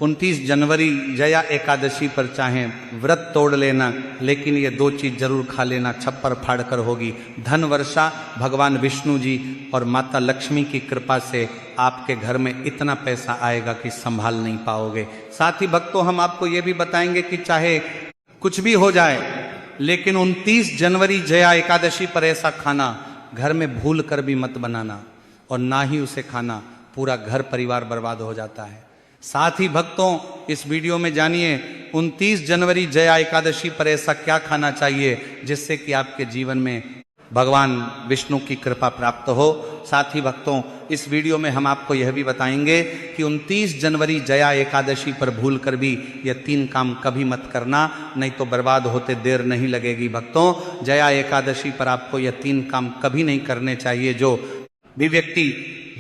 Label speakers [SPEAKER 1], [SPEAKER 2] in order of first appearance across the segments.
[SPEAKER 1] 29 जनवरी जया एकादशी पर चाहें व्रत तोड़ लेना, लेकिन ये 2 चीज़ जरूर खा लेना, छप्पर फाड़ कर होगी। धन वर्षा भगवान विष्णु जी और माता लक्ष्मी की कृपा से आपके घर में इतना पैसा आएगा कि संभाल नहीं पाओगे। साथ ही भक्तों, हम आपको ये भी बताएंगे कि चाहे कुछ भी हो जाए, लेकिन 29 जनवरी जया एकादशी पर ऐसा खाना घर में भूल कर भी मत बनाना, और ना ही उसे खाना, पूरा घर परिवार बर्बाद हो जाता है। साथ ही भक्तों, इस वीडियो में जानिए 29 जनवरी जया एकादशी पर ऐसा क्या खाना चाहिए जिससे कि आपके जीवन में भगवान विष्णु की कृपा प्राप्त हो। साथ ही भक्तों, इस वीडियो में हम आपको यह भी बताएंगे कि 29 जनवरी जया एकादशी पर भूल कर भी यह 3 काम कभी मत करना, नहीं तो बर्बाद होते देर नहीं लगेगी। भक्तों, जया एकादशी पर आपको यह 3 काम कभी नहीं करने चाहिए। जो भी व्यक्ति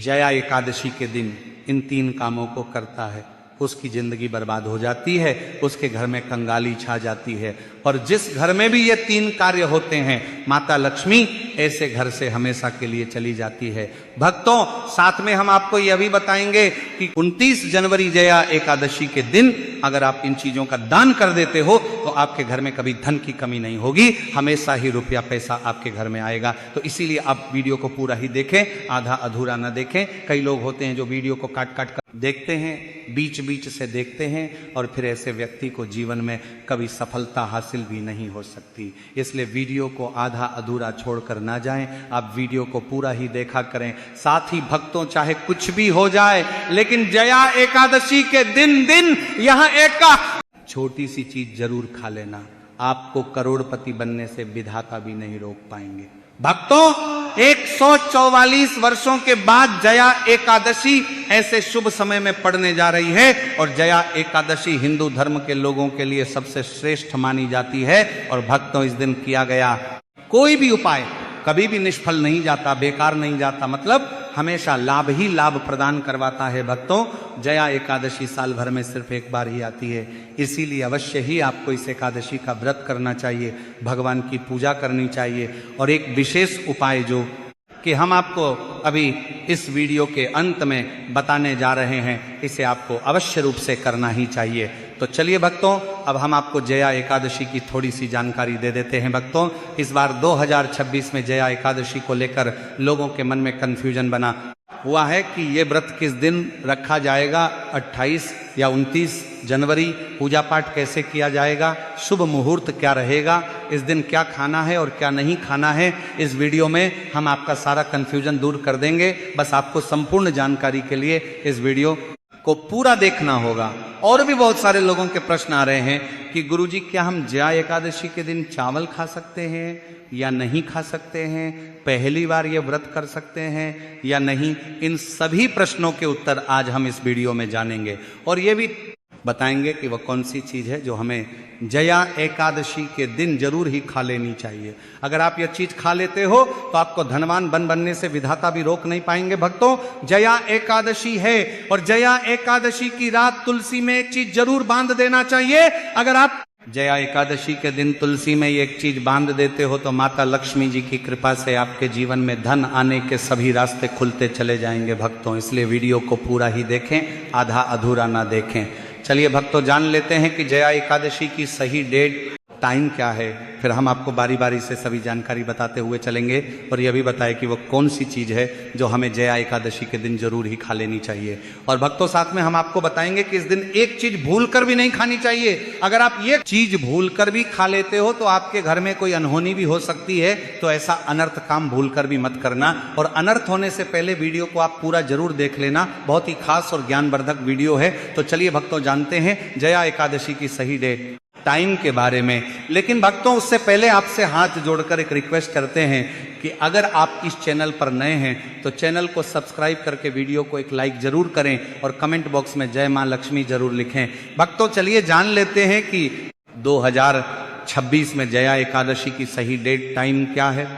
[SPEAKER 1] जया एकादशी के दिन इन 3 कामों को करता है, उसकी जिंदगी बर्बाद हो जाती है, उसके घर में कंगाली छा जाती है। और जिस घर में भी ये 3 कार्य होते हैं, माता लक्ष्मी ऐसे घर से हमेशा के लिए चली जाती है। भक्तों, साथ में हम आपको यह भी बताएंगे कि 29 जनवरी जया एकादशी के दिन अगर आप इन चीजों का दान कर देते हो तो आपके घर में कभी धन की कमी नहीं होगी, हमेशा ही रुपया पैसा आपके घर में आएगा। तो इसीलिए आप वीडियो को पूरा ही देखें, आधा अधूरा ना देखें। कई लोग होते हैं जो वीडियो को काट काट कर देखते हैं, बीच बीच से देखते हैं, और फिर ऐसे व्यक्ति को जीवन में कभी सफलता हासिल भी नहीं हो सकती। इसलिए वीडियो को आधा अधूरा छोड़कर ना जाएं, आप वीडियो को पूरा ही देखा करें। साथ ही भक्तों, चाहे कुछ भी हो जाए, लेकिन जया एकादशी के दिन यहां एक छोटी सी चीज जरूर खा लेना, आपको करोड़पति बनने से विधाता भी नहीं रोक पाएंगे। भक्तों, 144 वर्षों के बाद जया एकादशी ऐसे शुभ समय में पड़ने जा रही है, और जया एकादशी हिंदू धर्म के लोगों के लिए सबसे श्रेष्ठ मानी जाती है। और भक्तों, इस दिन किया गया कोई भी उपाय कभी भी निष्फल नहीं जाता, बेकार नहीं जाता, मतलब हमेशा लाभ ही लाभ प्रदान करवाता है। भक्तों, जया एकादशी साल भर में सिर्फ एक बार ही आती है, इसीलिए अवश्य ही आपको इस एकादशी का व्रत करना चाहिए, भगवान की पूजा करनी चाहिए। और एक विशेष उपाय जो कि हम आपको अभी इस वीडियो के अंत में बताने जा रहे हैं, इसे आपको अवश्य रूप से करना ही चाहिए। तो चलिए भक्तों, अब हम आपको जया एकादशी की थोड़ी सी जानकारी दे देते हैं। भक्तों, इस बार 2026 में जया एकादशी को लेकर लोगों के मन में कंफ्यूजन बना हुआ है कि ये व्रत किस दिन रखा जाएगा, 28 या 29 जनवरी, पूजा पाठ कैसे किया जाएगा, शुभ मुहूर्त क्या रहेगा, इस दिन क्या खाना है और क्या नहीं खाना है। इस वीडियो में हम आपका सारा कंफ्यूजन दूर कर देंगे। बस आपको संपूर्ण जानकारी के लिए इस वीडियो को पूरा देखना होगा। और भी बहुत सारे लोगों के प्रश्न आ रहे हैं कि गुरुजी, क्या हम जया एकादशी के दिन चावल खा सकते हैं या नहीं खा सकते हैं, पहली बार ये व्रत कर सकते हैं या नहीं। इन सभी प्रश्नों के उत्तर आज हम इस वीडियो में जानेंगे, और ये भी बताएंगे कि वह कौन सी चीज़ है जो हमें जया एकादशी के दिन जरूर ही खा लेनी चाहिए। अगर आप यह चीज़ खा लेते हो तो आपको धनवान बनने से विधाता भी रोक नहीं पाएंगे। भक्तों, जया एकादशी है, और जया एकादशी की रात तुलसी में एक चीज जरूर बांध देना चाहिए। अगर आप जया एकादशी के दिन तुलसी में एक चीज बांध देते हो तो माता लक्ष्मी जी की कृपा से आपके जीवन में धन आने के सभी रास्ते खुलते चले जाएंगे। भक्तों, इसलिए वीडियो को पूरा ही देखें, आधा अधूरा ना देखें। चलिए भक्तों, जान लेते हैं कि जया एकादशी की सही डेट, टाइम क्या है, फिर हम आपको बारी बारी से सभी जानकारी बताते हुए चलेंगे, और यह भी बताएं कि वो कौन सी चीज़ है जो हमें जया एकादशी के दिन जरूर ही खा लेनी चाहिए। और भक्तों, साथ में हम आपको बताएंगे कि इस दिन एक चीज भूल कर भी नहीं खानी चाहिए। अगर आप ये चीज भूल कर भी खा लेते हो तो आपके घर में कोई अनहोनी भी हो सकती है, तो ऐसा अनर्थ काम भूल कर भी मत करना। और अनर्थ होने से पहले वीडियो को आप पूरा जरूर देख लेना, बहुत ही खास और ज्ञानवर्धक वीडियो है। तो चलिए भक्तों, जानते हैं जया एकादशी की सही डेट, टाइम के बारे में। लेकिन भक्तों, उससे पहले आपसे हाथ जोड़कर एक रिक्वेस्ट करते हैं कि अगर आप इस चैनल पर नए हैं तो चैनल को सब्सक्राइब करके वीडियो को एक लाइक जरूर करें, और कमेंट बॉक्स में जय मां लक्ष्मी जरूर लिखें। भक्तों, चलिए जान लेते हैं कि 2026 में जया एकादशी की सही डेट, टाइम क्या है।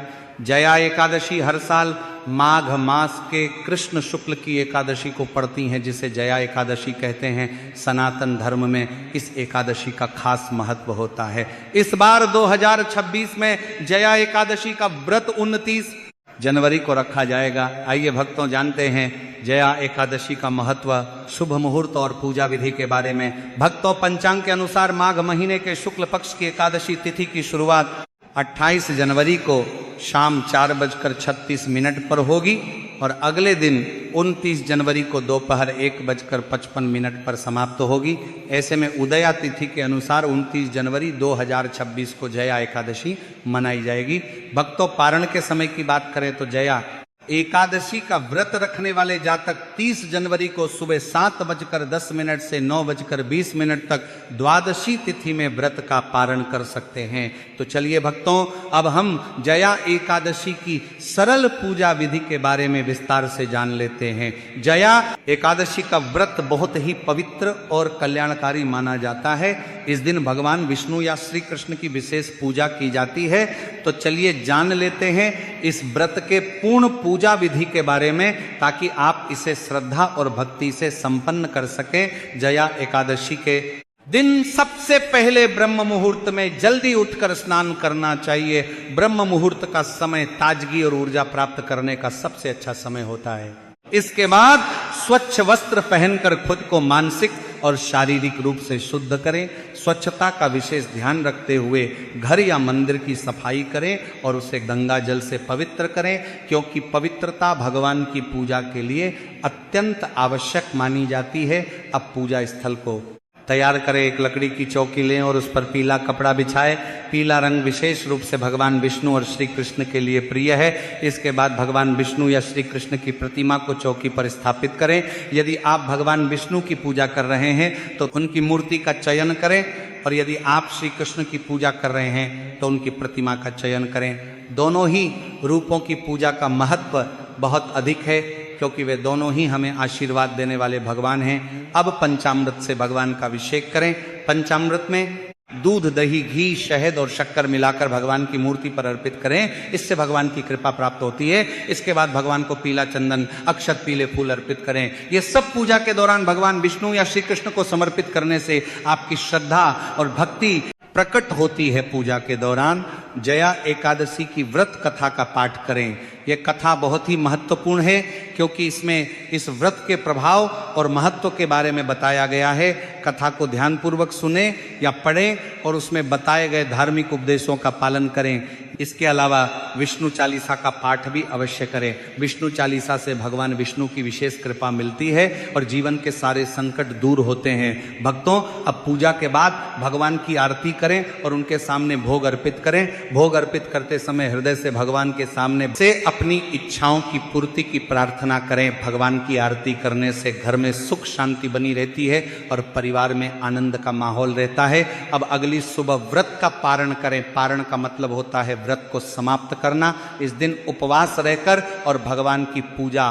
[SPEAKER 1] जया एकादशी हर साल माघ मास के कृष्ण शुक्ल की एकादशी को पड़ती हैं, जिसे जया एकादशी कहते हैं। सनातन धर्म में इस एकादशी का खास महत्व होता है। इस बार 2026 में जया एकादशी का व्रत 29 जनवरी को रखा जाएगा। आइए भक्तों जानते हैं जया एकादशी का महत्व, शुभ मुहूर्त और पूजा विधि के बारे में। भक्तों पंचांग के अनुसार माघ महीने के शुक्ल पक्ष की एकादशी तिथि की शुरुआत 28 जनवरी को शाम 4:36 पर होगी और अगले दिन 29 जनवरी को दोपहर 1:55 पर समाप्त होगी। ऐसे में उदया तिथि के अनुसार 29 जनवरी 2026 को जया एकादशी मनाई जाएगी। भक्तों पारण के समय की बात करें तो जया एकादशी का व्रत रखने वाले जातक 30 जनवरी को सुबह 7:10 से 9:20 तक द्वादशी तिथि में व्रत का पारण कर सकते हैं। तो चलिए भक्तों अब हम जया एकादशी की सरल पूजा विधि के बारे में विस्तार से जान लेते हैं। जया एकादशी का व्रत बहुत ही पवित्र और कल्याणकारी माना जाता है। इस दिन भगवान विष्णु या श्री कृष्ण की विशेष पूजा की जाती है। तो चलिए जान लेते हैं इस व्रत के पूर्ण पूजा विधि के बारे में, ताकि आप इसे श्रद्धा और भक्ति से संपन्न कर सकें। जया एकादशी के दिन सबसे पहले ब्रह्म मुहूर्त में जल्दी उठकर स्नान करना चाहिए। ब्रह्म मुहूर्त का समय ताजगी और ऊर्जा प्राप्त करने का सबसे अच्छा समय होता है। इसके बाद स्वच्छ वस्त्र पहनकर खुद को मानसिक और शारीरिक रूप से शुद्ध करें। स्वच्छता का विशेष ध्यान रखते हुए घर या मंदिर की सफाई करें और उसे गंगा जल से पवित्र करें, क्योंकि पवित्रता भगवान की पूजा के लिए अत्यंत आवश्यक मानी जाती है। अब पूजा स्थल को तैयार करें। एक लकड़ी की चौकी लें और उस पर पीला कपड़ा बिछाएं। पीला रंग विशेष रूप से भगवान विष्णु और श्री कृष्ण के लिए प्रिय है। इसके बाद भगवान विष्णु या श्री कृष्ण की प्रतिमा को चौकी पर स्थापित करें। यदि आप भगवान विष्णु की पूजा कर रहे हैं तो उनकी मूर्ति का चयन करें, और यदि आप श्री कृष्ण की पूजा कर रहे हैं तो उनकी प्रतिमा का चयन करें। दोनों ही रूपों की पूजा का महत्व बहुत अधिक है, क्योंकि वे दोनों ही हमें आशीर्वाद देने वाले भगवान हैं। अब पंचामृत से भगवान का अभिषेक करें। पंचामृत में दूध, दही, घी, शहद और शक्कर मिलाकर भगवान की मूर्ति पर अर्पित करें। इससे भगवान की कृपा प्राप्त होती है। इसके बाद भगवान को पीला चंदन, अक्षत, पीले फूल अर्पित करें। ये सब पूजा के दौरान भगवान विष्णु या श्री कृष्ण को समर्पित करने से आपकी श्रद्धा और भक्ति प्रकट होती है। पूजा के दौरान जया एकादशी की व्रत कथा का पाठ करें। यह कथा बहुत ही महत्वपूर्ण है, क्योंकि इसमें इस व्रत के प्रभाव और महत्व के बारे में बताया गया है। कथा को ध्यानपूर्वक सुने या पढ़ें और उसमें बताए गए धार्मिक उपदेशों का पालन करें। इसके अलावा विष्णु चालीसा का पाठ भी अवश्य करें। विष्णु चालीसा से भगवान विष्णु की विशेष कृपा मिलती है और जीवन के सारे संकट दूर होते हैं। भक्तों अब पूजा के बाद भगवान की आरती करें और उनके सामने भोग अर्पित करें। भोग अर्पित करते समय हृदय से भगवान के सामने से अपनी इच्छाओं की पूर्ति की प्रार्थना करें। भगवान की आरती करने से घर में सुख शांति बनी रहती है और परिवार में आनंद का माहौल रहता है। अब अगली सुबह व्रत का पारण करें। पारण का मतलब होता है व्रत को समाप्त करना। इस दिन उपवास रहकर और भगवान की पूजा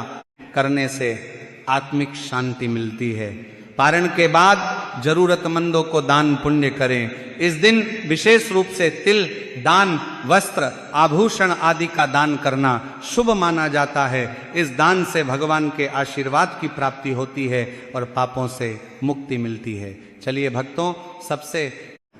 [SPEAKER 1] करने से आत्मिक शांति मिलती है। पारण के बाद जरूरतमंदों को दान पुण्य करें। इस दिन विशेष रूप से तिल दान, वस्त्र, आभूषण आदि का दान करना शुभ माना जाता है। इस दान से भगवान के आशीर्वाद की प्राप्ति होती है और पापों से मुक्ति मिलती है। चलिए भक्तों सबसे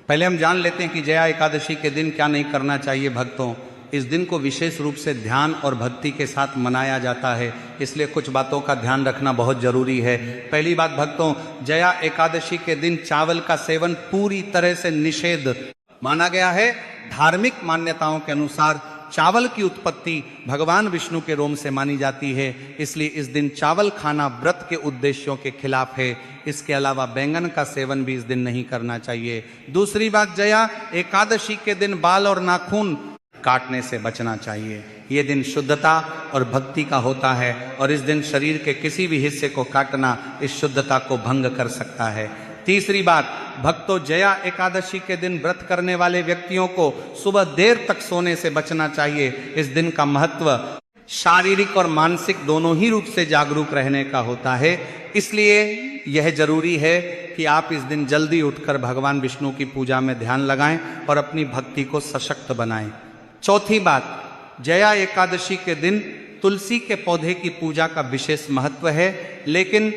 [SPEAKER 1] पहले हम जान लेते हैं कि जया एकादशी के दिन क्या नहीं करना चाहिए। भक्तों इस दिन को विशेष रूप से ध्यान और भक्ति के साथ मनाया जाता है, इसलिए कुछ बातों का ध्यान रखना बहुत जरूरी है। पहली बात भक्तों, जया एकादशी के दिन चावल का सेवन पूरी तरह से निषेध माना गया है। धार्मिक मान्यताओं के अनुसार चावल की उत्पत्ति भगवान विष्णु के रोम से मानी जाती है, इसलिए इस दिन चावल खाना व्रत के उद्देश्यों के खिलाफ है। इसके अलावा बैंगन का सेवन भी इस दिन नहीं करना चाहिए। दूसरी बात, जया एकादशी के दिन बाल और नाखून काटने से बचना चाहिए। ये दिन शुद्धता और भक्ति का होता है और इस दिन शरीर के किसी भी हिस्से को काटना इस शुद्धता को भंग कर सकता है। तीसरी बात, भक्तों जया एकादशी के दिन व्रत करने वाले व्यक्तियों को सुबह देर तक सोने से बचना चाहिए। इस दिन का महत्व शारीरिक और मानसिक दोनों ही रूप से जागरूक रहने का होता है, इसलिए यह जरूरी है कि आप इस दिन जल्दी उठकर भगवान विष्णु की पूजा में ध्यान लगाएं और अपनी भक्ति को सशक्त बनाएं। चौथी बात, जया एकादशी के दिन तुलसी के पौधे की पूजा का विशेष महत्व है, लेकिन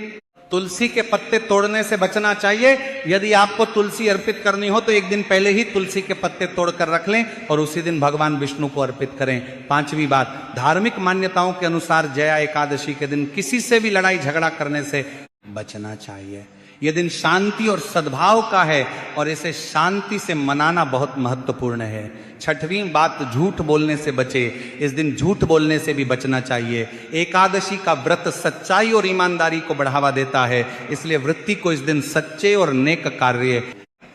[SPEAKER 1] तुलसी के पत्ते तोड़ने से बचना चाहिए। यदि आपको तुलसी अर्पित करनी हो तो एक दिन पहले ही तुलसी के पत्ते तोड़कर रख लें और उसी दिन भगवान विष्णु को अर्पित करें। पांचवी बात, धार्मिक मान्यताओं के अनुसार जया एकादशी के दिन किसी से भी लड़ाई झगड़ा करने से बचना चाहिए। यह दिन शांति और सद्भाव का है और इसे शांति से मनाना बहुत महत्वपूर्ण है। छठवीं बात, झूठ बोलने से बचे। इस दिन झूठ बोलने से भी बचना चाहिए। एकादशी का व्रत सच्चाई और ईमानदारी को बढ़ावा देता है, इसलिए वृत्ति को इस दिन सच्चे और नेक कार्य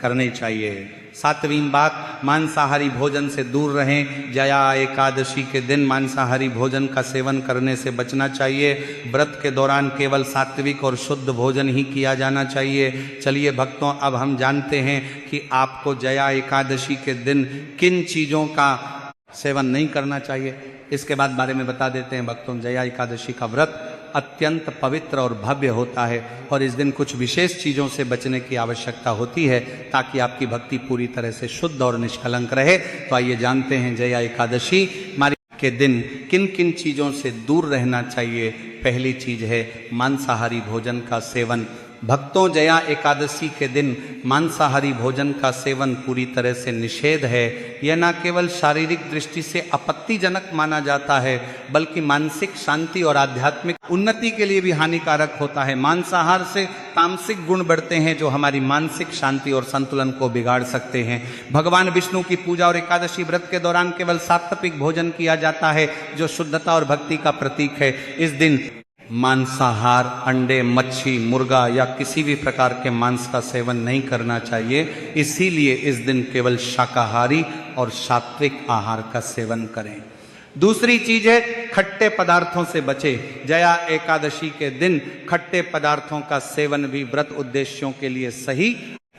[SPEAKER 1] करने चाहिए। सातवीं बात, मांसाहारी भोजन से दूर रहें। जया एकादशी के दिन मांसाहारी भोजन का सेवन करने से बचना चाहिए। व्रत के दौरान केवल सात्विक और शुद्ध भोजन ही किया जाना चाहिए। चलिए भक्तों, अब हम जानते हैं कि आपको जया एकादशी के दिन किन चीज़ों का सेवन नहीं करना चाहिए। इसके बाद बारे में बता देते हैं भक्तों। जया एकादशी का व्रत अत्यंत पवित्र और भव्य होता है और इस दिन कुछ विशेष चीज़ों से बचने की आवश्यकता होती है ताकि आपकी भक्ति पूरी तरह से शुद्ध और निष्कलंक रहे। तो आइए जानते हैं जया एकादशी के दिन किन किन चीज़ों से दूर रहना चाहिए। पहली चीज़ है मांसाहारी भोजन का सेवन। भक्तों, जया एकादशी के दिन मांसाहारी भोजन का सेवन पूरी तरह से निषेध है। यह न केवल शारीरिक दृष्टि से आपत्तिजनक माना जाता है बल्कि मानसिक शांति और आध्यात्मिक उन्नति के लिए भी हानिकारक होता है। मांसाहार से तामसिक गुण बढ़ते हैं जो हमारी मानसिक शांति और संतुलन को बिगाड़ सकते हैं। भगवान विष्णु की पूजा और एकादशी व्रत के दौरान केवल सात्विक भोजन किया जाता है जो शुद्धता और भक्ति का प्रतीक है। इस दिन मांसाहार, अंडे, मच्छी, मुर्गा या किसी भी प्रकार के मांस का सेवन नहीं करना चाहिए। इसीलिए इस दिन केवल शाकाहारी और सात्विक आहार का सेवन करें। दूसरी चीज है खट्टे पदार्थों से बचे। जया एकादशी के दिन खट्टे पदार्थों का सेवन भी व्रत उद्देश्यों के लिए सही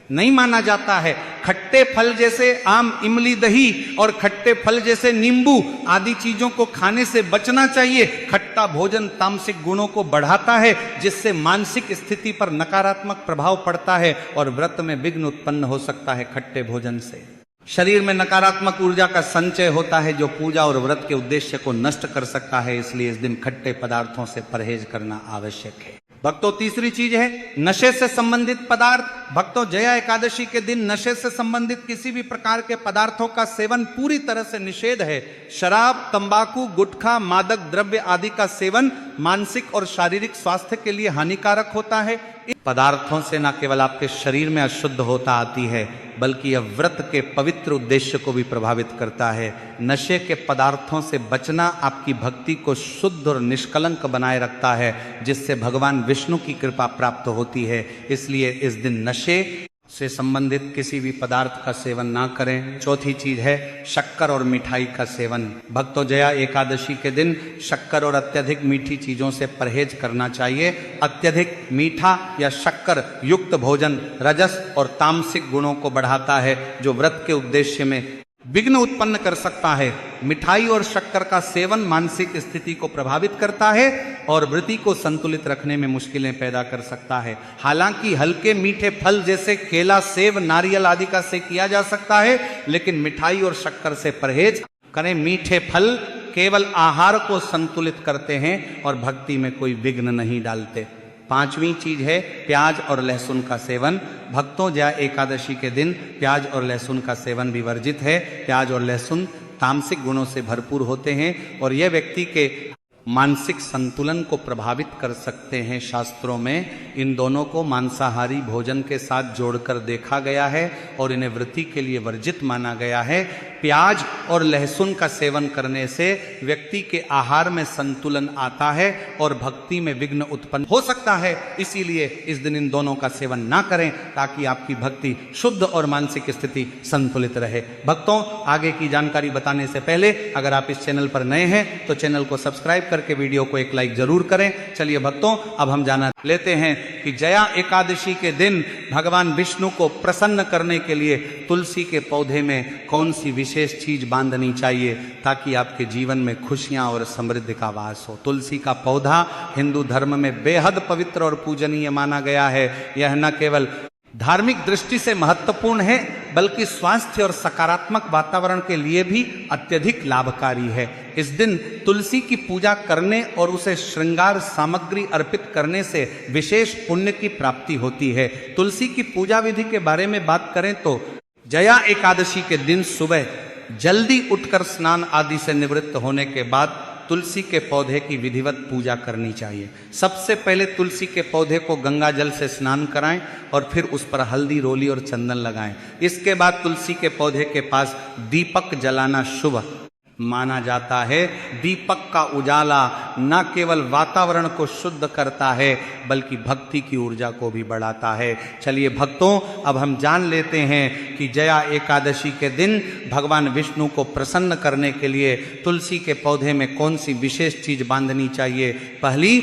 [SPEAKER 1] नहीं माना जाता है। खट्टे फल जैसे आम, इमली, दही और खट्टे फल जैसे नींबू आदि चीजों को खाने से बचना चाहिए। खट्टा भोजन तामसिक गुणों को बढ़ाता है जिससे मानसिक स्थिति पर नकारात्मक प्रभाव पड़ता है और व्रत में विघ्न उत्पन्न हो सकता है। खट्टे भोजन से शरीर में नकारात्मक ऊर्जा का संचय होता है जो पूजा और व्रत के उद्देश्य को नष्ट कर सकता है। इसलिए इस दिन खट्टे पदार्थों से परहेज करना आवश्यक है। भक्तों, तीसरी चीज है नशे से संबंधित पदार्थ। भक्तों, जया एकादशी के दिन नशे से संबंधित किसी भी प्रकार के पदार्थों का सेवन पूरी तरह से निषेध है। शराब, तंबाकू, गुटखा, मादक द्रव्य आदि का सेवन मानसिक और शारीरिक स्वास्थ्य के लिए हानिकारक होता है। इन पदार्थों से न केवल आपके शरीर में अशुद्ध होता आती है बल्कि यह व्रत के पवित्र उद्देश्य को भी प्रभावित करता है। नशे के पदार्थों से बचना आपकी भक्ति को शुद्ध और निष्कलंक बनाए रखता है जिससे भगवान विष्णु की कृपा प्राप्त होती है। इसलिए इस दिन नशे से संबंधित किसी भी पदार्थ का सेवन ना करें। चौथी चीज है शक्कर और मिठाई का सेवन। भक्तों, जया एकादशी के दिन शक्कर और अत्यधिक मीठी चीजों से परहेज करना चाहिए। अत्यधिक मीठा या शक्कर युक्त भोजन रजस और तामसिक गुणों को बढ़ाता है जो व्रत के उद्देश्य में विघ्न उत्पन्न कर सकता है। मिठाई और शक्कर का सेवन मानसिक स्थिति को प्रभावित करता है और वृत्ति को संतुलित रखने में मुश्किलें पैदा कर सकता है। हालांकि हल्के मीठे फल जैसे केला, सेब, नारियल आदि का सेवन किया जा सकता है लेकिन मिठाई और शक्कर से परहेज करें। मीठे फल केवल आहार को संतुलित करते हैं और भक्ति में कोई विघ्न नहीं डालते। पांचवी चीज है प्याज और लहसुन का सेवन। भक्तों, जया एकादशी के दिन प्याज और लहसुन का सेवन भी वर्जित है। प्याज और लहसुन तामसिक गुणों से भरपूर होते हैं और यह व्यक्ति के मानसिक संतुलन को प्रभावित कर सकते हैं। शास्त्रों में इन दोनों को मांसाहारी भोजन के साथ जोड़कर देखा गया है और इन्हें वृत्ति के लिए वर्जित माना गया है। प्याज और लहसुन का सेवन करने से व्यक्ति के आहार में संतुलन आता है और भक्ति में विघ्न उत्पन्न हो सकता है। इसीलिए इस दिन इन दोनों का सेवन ना करें ताकि आपकी भक्ति शुद्ध और मानसिक स्थिति संतुलित रहे। भक्तों, आगे की जानकारी बताने से पहले अगर आप इस चैनल पर नए हैं तो चैनल को सब्सक्राइब करके वीडियो को एक लाइक जरूर करें। चलिए भक्तों, अब हम जान लेते हैं कि जया एकादशी के दिन भगवान विष्णु को प्रसन्न करने के लिए तुलसी के पौधे में कौन सी विशेष चीज बांधनी चाहिए ताकि आपके जीवन में खुशियां और समृद्धि का वास हो। तुलसी का पौधा हिंदू धर्म में बेहद पवित्र और पूजनीय माना गया है। यह न केवल धार्मिक दृष्टि से महत्वपूर्ण है, बल्कि स्वास्थ्य और सकारात्मक वातावरण के लिए भी अत्यधिक लाभकारी है। इस दिन तुलसी की पूजा करने और उसे श्रृंगार सामग्री अर्पित करने से विशेष पुण्य की प्राप्ति होती है। तुलसी की पूजा विधि के बारे में बात करें तो जया एकादशी के दिन सुबह जल्दी उठकर स्नान आदि से निवृत्त होने के बाद तुलसी के पौधे की विधिवत पूजा करनी चाहिए। सबसे पहले तुलसी के पौधे को गंगा जल से स्नान कराएं और फिर उस पर हल्दी, रोली और चंदन लगाएं। इसके बाद तुलसी के पौधे के पास दीपक जलाना शुभ माना जाता है। दीपक का उजाला न केवल वातावरण को शुद्ध करता है, बल्कि भक्ति की ऊर्जा को भी बढ़ाता है। चलिए भक्तों, अब हम जान लेते हैं कि जया एकादशी के दिन भगवान विष्णु को प्रसन्न करने के लिए तुलसी के पौधे में कौन सी विशेष चीज बांधनी चाहिए। पहली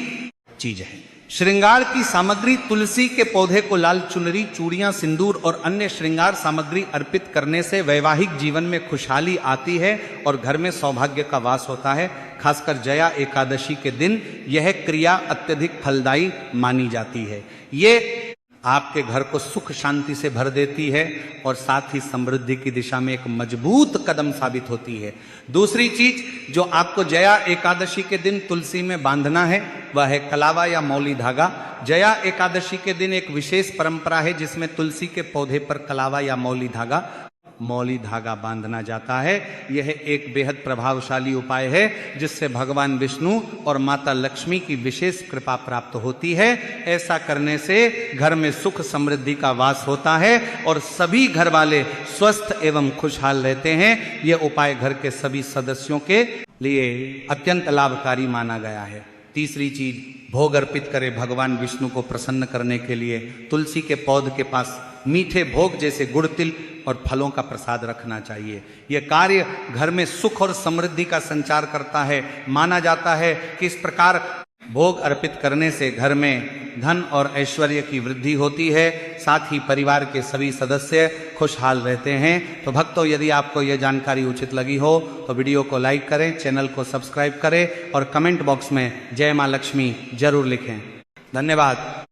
[SPEAKER 1] चीज है श्रृंगार की सामग्री। तुलसी के पौधे को लाल चुनरी, चूड़ियां, सिंदूर और अन्य श्रृंगार सामग्री अर्पित करने से वैवाहिक जीवन में खुशहाली आती है और घर में सौभाग्य का वास होता है। खासकर जया एकादशी के दिन यह क्रिया अत्यधिक फलदायी मानी जाती है। ये आपके घर को सुख शांति से भर देती है और साथ ही समृद्धि की दिशा में एक मजबूत कदम साबित होती है। दूसरी चीज जो आपको जया एकादशी के दिन तुलसी में बांधना है वह है कलावा या मौली धागा। जया एकादशी के दिन एक विशेष परंपरा है जिसमें तुलसी के पौधे पर कलावा या मौली धागा बांधना जाता है। यह एक बेहद प्रभावशाली उपाय है जिससे भगवान विष्णु और माता लक्ष्मी की विशेष कृपा प्राप्त होती है। ऐसा करने से घर में सुख समृद्धि का वास होता है और सभी घर वाले स्वस्थ एवं खुशहाल रहते हैं। यह उपाय घर के सभी सदस्यों के लिए अत्यंत लाभकारी माना गया है। तीसरी चीज, भोग अर्पित करें भगवान विष्णु को प्रसन्न करने के लिए। तुलसी के पौध के पास मीठे भोग जैसे गुड़, तिल और फलों का प्रसाद रखना चाहिए। यह कार्य घर में सुख और समृद्धि का संचार करता है। माना जाता है कि इस प्रकार भोग अर्पित करने से घर में धन और ऐश्वर्य की वृद्धि होती है, साथ ही परिवार के सभी सदस्य खुशहाल रहते हैं। तो भक्तों, यदि आपको यह जानकारी उचित लगी हो तो वीडियो को लाइक करें, चैनल को सब्सक्राइब करें और कमेंट बॉक्स में जय मां लक्ष्मी जरूर लिखें। धन्यवाद।